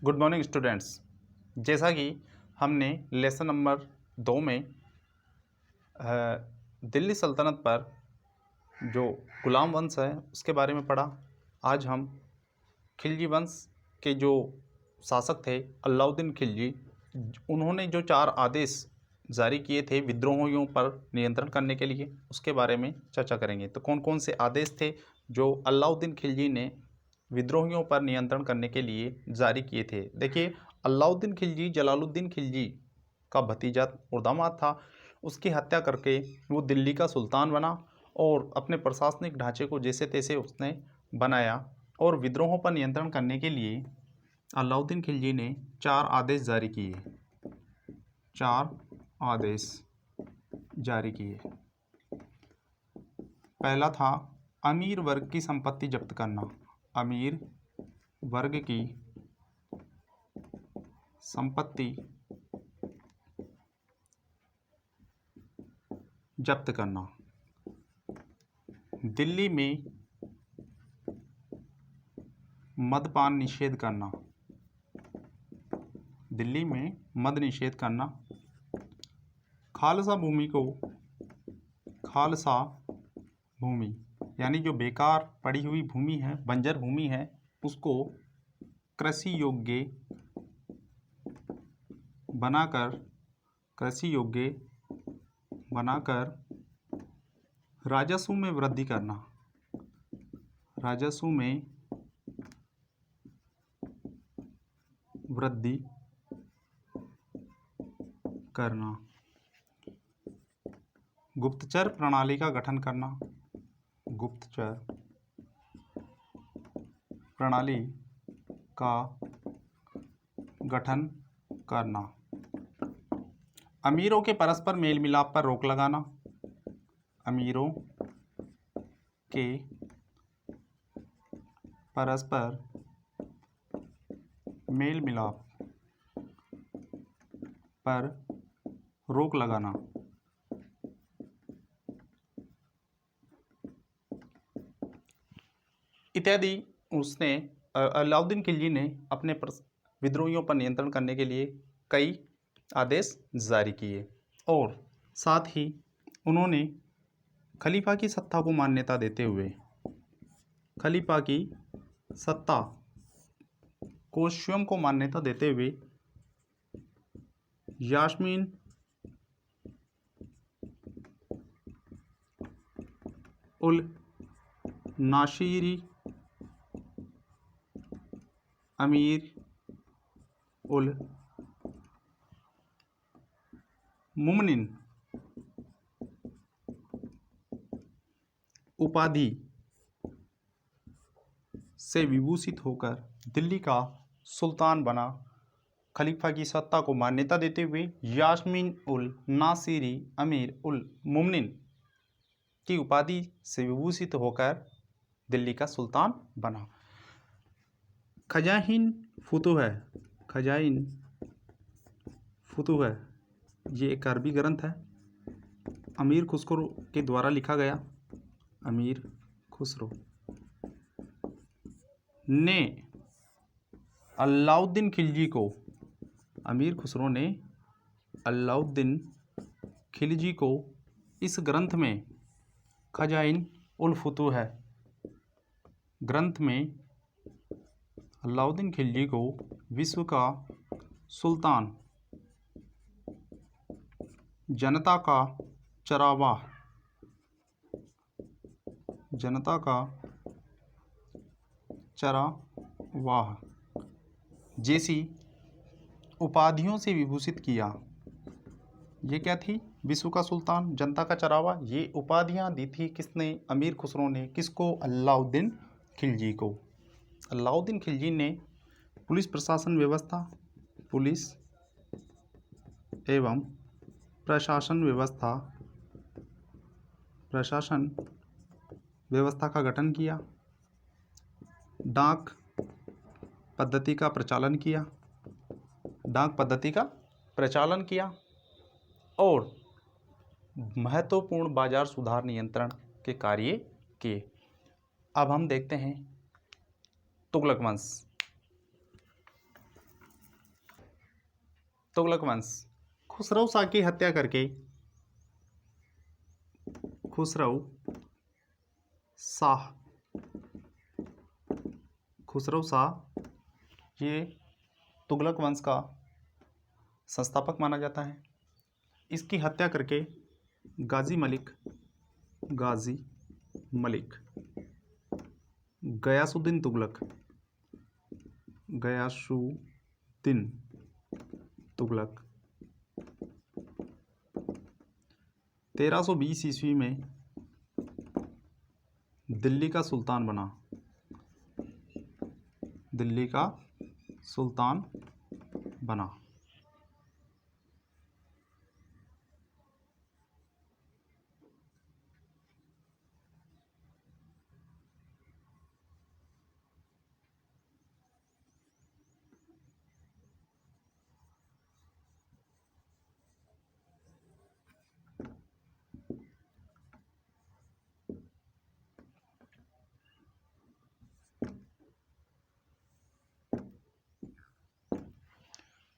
Good morning students. जैसा कि हमने लेसन नंबर 2 में दिल्ली सल्तनत पर जो गुलाम वंश है उसके बारे में पढ़ा। आज हम खिलजी वंश के जो शासक थे अलाउद्दीन खिलजी, उन्होंने जो 4 आदेश जारी किए थे विद्रोहियों पर नियंत्रण करने के लिए, उसके बारे में चर्चा करेंगे। तो कौन कौन से आदेश थे जो अलाउद्दीन खिलजी ने विद्रोहियों पर नियंत्रण करने के लिए जारी किए थे। देखिए, अलाउद्दीन खिलजी जलालुद्दीन खिलजी का भतीजा और दामाद था। उसकी हत्या करके वो दिल्ली का सुल्तान बना और अपने प्रशासनिक ढांचे को जैसे तैसे उसने बनाया और विद्रोहों पर नियंत्रण करने के लिए अलाउद्दीन खिलजी ने 4 आदेश जारी किए। 4 आदेश जारी किए। पहला था अमीर वर्ग की संपत्ति जब्त करना। अमीर वर्ग की संपत्ति जब्त करना। दिल्ली में मदपान निषेध करना। दिल्ली में मद निषेध करना। खालसा भूमि को, खालसा भूमि यानी जो बेकार पड़ी हुई भूमि है, बंजर भूमि है, उसको कृषि योग्य बनाकर राजस्व में वृद्धि करना। राजस्व में वृद्धि करना। गुप्तचर प्रणाली का गठन करना। गुप्तचर प्रणाली का गठन करना। अमीरों के परस्पर मेल मिलाप पर रोक लगाना। अमीरों के परस्पर मेल मिलाप पर रोक लगाना। इत्यादि उसने अलाउद्दीन खिलजी ने अपने विद्रोहियों पर नियंत्रण करने के लिए कई आदेश जारी किए और साथ ही उन्होंने खलीफा की सत्ता को मान्यता देते हुए, खलीफा की सत्ता को स्वयं को मान्यता देते हुए यास्मीन उल नासिरी, अमीर उल मुमनिन उपाधि से विभूषित होकर दिल्ली का सुल्तान बना। खलीफा की सत्ता को मान्यता देते हुए यास्मीन उल नासिरी अमीर उल मुमनिन की उपाधि से विभूषित होकर दिल्ली का सुल्तान बना। खजाइन फुतूह ये एक अरबी ग्रंथ है, अमीर खुसरो के द्वारा लिखा गया। अमीर खुसरो ने अलाउद्दीन खिलजी को, अमीर खुसरो ने अलाउद्दीन खिलजी को इस ग्रंथ में, खजाइन उल फुतूह ग्रंथ में अलाउद्दीन खिलजी को विश्व का सुल्तान, जनता का चरावाह जैसी उपाधियों से विभूषित किया। ये क्या थी? विश्व का सुल्तान, जनता का चरावा, ये उपाधियां दी थी किसने? अमीर खुसरो ने। किसको? अलाउद्दीन खिलजी को। अलाउद्दीन खिलजी ने पुलिस प्रशासन व्यवस्था का गठन किया। डाक पद्धति का प्रचालन किया और महत्वपूर्ण बाजार सुधार नियंत्रण के कार्य किए। अब हम देखते हैं तुगलक वंश। तुगलक वंश। खुसरो शाह की हत्या करके खुसरो शाह ये तुगलक वंश का संस्थापक माना जाता है। इसकी हत्या करके गाजी मलिक गयासुद्दीन तुगलक 1320 ईस्वी में दिल्ली का सुल्तान बना।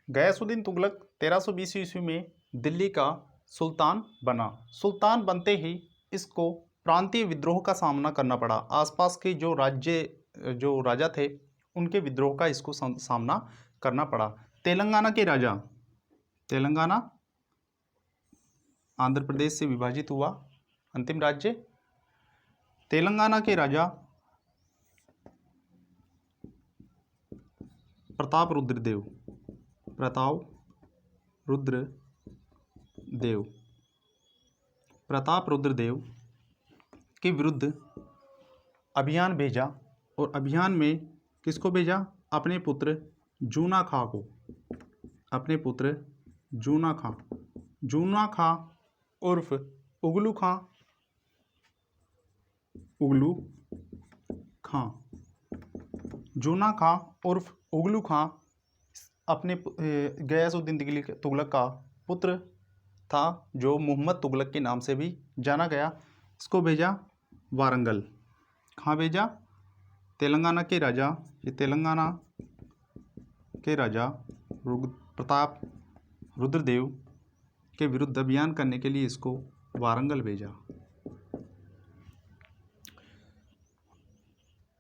गयासुद्दीन तुगलक 1320 ईस्वी में दिल्ली का सुल्तान बना। सुल्तान बनते ही इसको प्रांतीय विद्रोह का सामना करना पड़ा। आसपास के जो राजा थे उनके विद्रोह का इसको सामना करना पड़ा। तेलंगाना आंध्र प्रदेश से विभाजित हुआ अंतिम राज्य। तेलंगाना के राजा प्रताप रुद्रदेव के विरुद्ध अभियान भेजा और अभियान में किसको भेजा? अपने पुत्र जूना खां उर्फ उगलू खां अपने गयासुद्दीन तुगलक का पुत्र था, जो मोहम्मद तुगलक के नाम से भी जाना गया। इसको भेजा वारंगल। कहाँ भेजा? तेलंगाना के राजा प्रताप रुद्रदेव के विरुद्ध अभियान करने के लिए इसको वारंगल भेजा।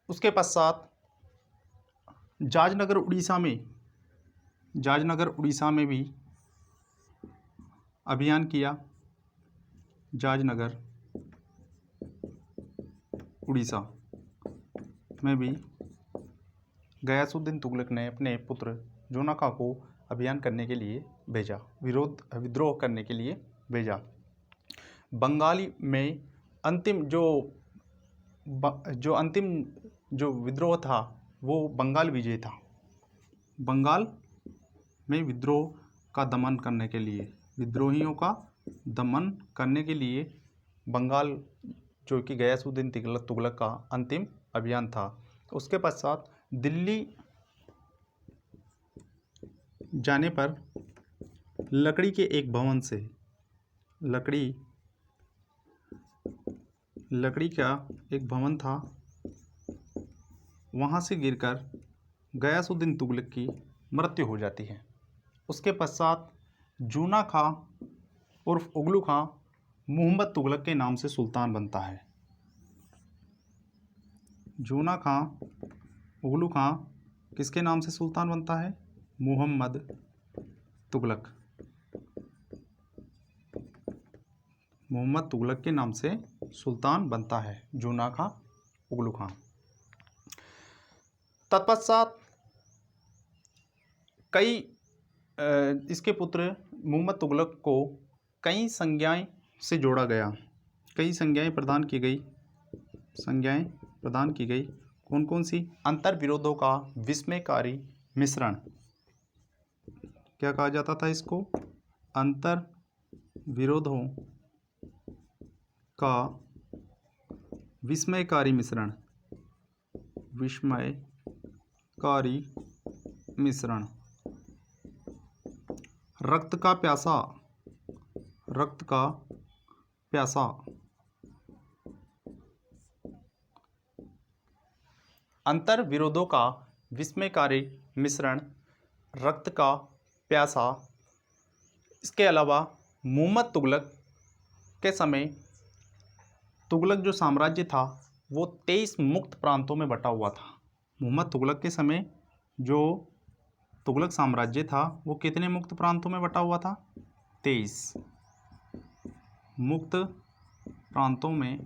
उसके पश्चात जाजनगर उड़ीसा में भी अभियान किया। जाजनगर उड़ीसा में भी गयासुद्दीन तुगलक ने अपने पुत्र जूना खां को अभियान करने के लिए भेजा, विद्रोह करने के लिए भेजा। बंगाली में अंतिम जो विद्रोह था वो बंगाल विजय था। बंगाल में विद्रोहियों का दमन करने के लिए बंगाल जो कि गयासुद्दीन तुगलक का अंतिम अभियान था। उसके पश्चात दिल्ली जाने पर लकड़ी के एक भवन से लकड़ी का एक भवन था, वहाँ से गिरकर गयासुद्दीन तुगलक की मृत्यु हो जाती है। उसके पश्चात जूना खां उर्फ उगलू खां मोहम्मद तुगलक के नाम से सुल्तान बनता है। जूना खां उगलू खां किसके नाम से सुल्तान बनता है? मोहम्मद तुगलक के नाम से सुल्तान बनता है जूना खां उगलू खां। तत्पश्चात इसके पुत्र मोहम्मद तुगलक को कई संज्ञाएं से जोड़ा गया, कई संज्ञाएं प्रदान की गई। कौन कौन सी? अंतर विरोधों का विस्मयकारी मिश्रण। क्या कहा जाता था इसको? अंतर विरोधों का विस्मयकारी मिश्रण। रक्त का प्यासा। अंतर विरोधों का विस्मयकारी मिश्रण, रक्त का प्यासा इसके अलावा मोहम्मद तुगलक के समय तुगलक जो साम्राज्य था वो 23 मुक्त प्रांतों में बटा हुआ था। मोहम्मद तुगलक के समय जो तुगलक साम्राज्य था वो कितने मुक्त प्रांतों में बटा हुआ था? 23 मुक्त प्रांतों में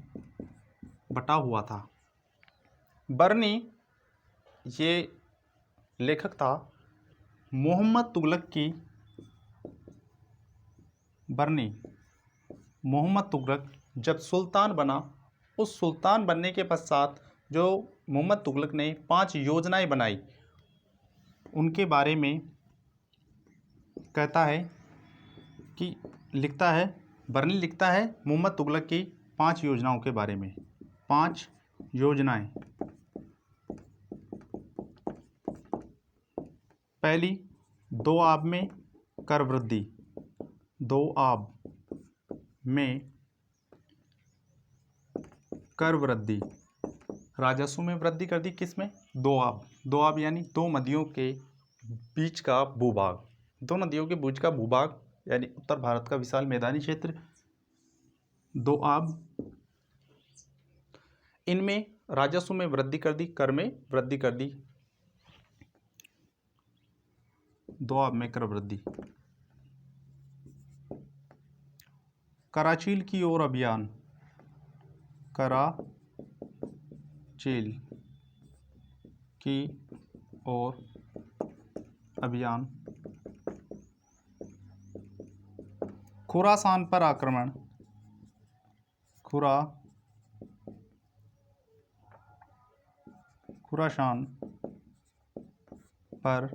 बटा हुआ था। बर्नी ये लेखक था। मोहम्मद तुगलक जब सुल्तान बना, उस सुल्तान बनने के पश्चात जो मोहम्मद तुगलक ने 5 योजनाएं बनाई, उनके बारे में कहता है कि लिखता है, बर्नी लिखता है मोहम्मद तुगलक की 5 योजनाओं के बारे में। 5 योजनाएं। पहली, 2 आब में कर वृद्धि। 2 आब में कर वृद्धि, राजस्व में वृद्धि कर दी। किसमें? 2 आब। 2 आब यानी 2 नदियों के बीच का भूभाग। 2 नदियों के बीच का भूभाग यानी उत्तर भारत का विशाल मैदानी क्षेत्र। 2 आब, इनमें राजस्व में वृद्धि कर दी, कर में वृद्धि कर दी। 2 आब में कर वृद्धि। कराचील की ओर अभियान। कराचील की ओर अभियान। खुरासान पर आक्रमण। खुरासान पर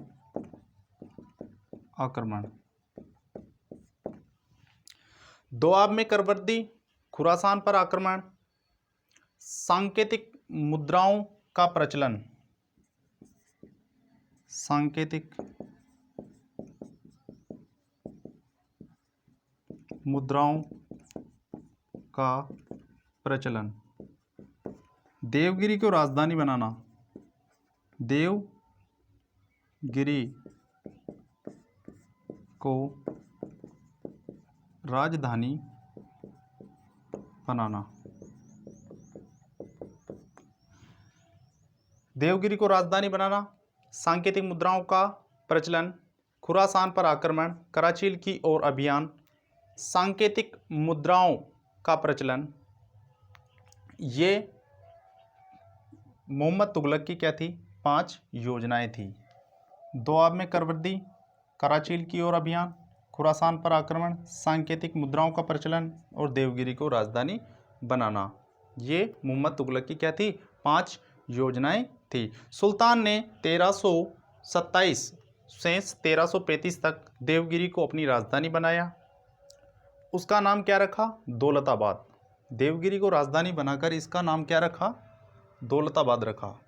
आक्रमण। 2 आब में कर वृद्धि, खुरासान पर आक्रमण, सांकेतिक मुद्राओं का प्रचलन। सांकेतिक मुद्राओं का प्रचलन। देवगिरी को राजधानी बनाना। देवगिरी को राजधानी बनाना। देवगिरी को राजधानी बनाना, सांकेतिक मुद्राओं का प्रचलन, खुरासान पर आक्रमण, कराचील की ओर अभियान, सांकेतिक मुद्राओं का प्रचलन, ये मोहम्मद तुगलक की क्या थी? 5 योजनाएं थी। 2 आब में कर वृद्धि, कराचील की ओर अभियान, खुरासान पर आक्रमण, सांकेतिक मुद्राओं का प्रचलन और देवगिरी को राजधानी बनाना। ये मोहम्मद तुगलक की क्या थी? 5 योजनाएं थी। सुल्तान ने 1327 से 1335 तक देवगिरी को अपनी राजधानी बनाया। उसका नाम क्या रखा? दौलताबाद। देवगिरी को राजधानी बनाकर इसका नाम क्या रखा? दौलताबाद रखा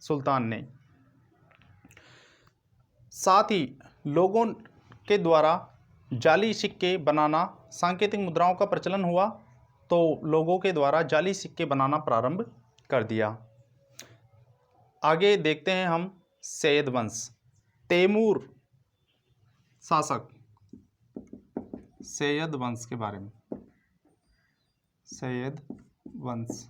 सुल्तान ने। साथ ही लोगों के द्वारा जाली सिक्के बनाना, सांकेतिक मुद्राओं का प्रचलन हुआ तो लोगों के द्वारा जाली सिक्के बनाना प्रारंभ कर दिया। आगे देखते हैं हम सैयद वंश, तैमूर शासक, सैयद वंश के बारे में। सैयद वंश